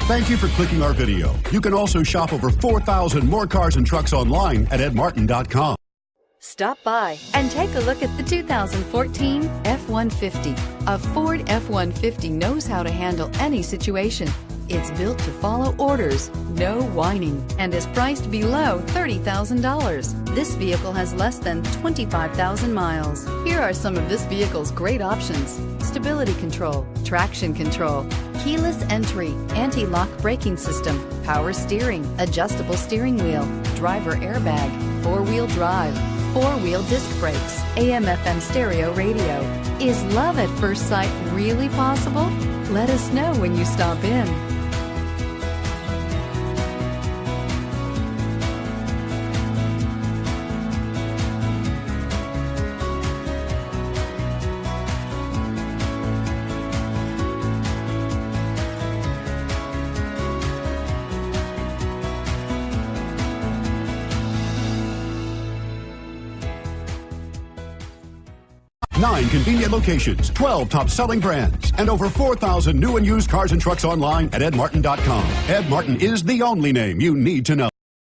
Thank you for clicking our video. You can also shop over 4,000 more cars and trucks online at edmartin.com. Stop by and take a look at the 2014 F-150. A Ford F-150 knows how to handle any situation. It's built to follow orders, no whining, and is priced below $30,000. This vehicle has less than 25,000 miles. Here are some of this vehicle's great options: stability control, traction control, keyless entry, anti-lock braking system, power steering, adjustable steering wheel, driver airbag, four-wheel drive, four-wheel disc brakes, AM/FM stereo radio. Is love at first sight really possible? Let us know when you stop in. Nine convenient locations, 12 top-selling brands, and over 4,000 new and used cars and trucks online at edmartin.com. Ed Martin is the only name you need to know.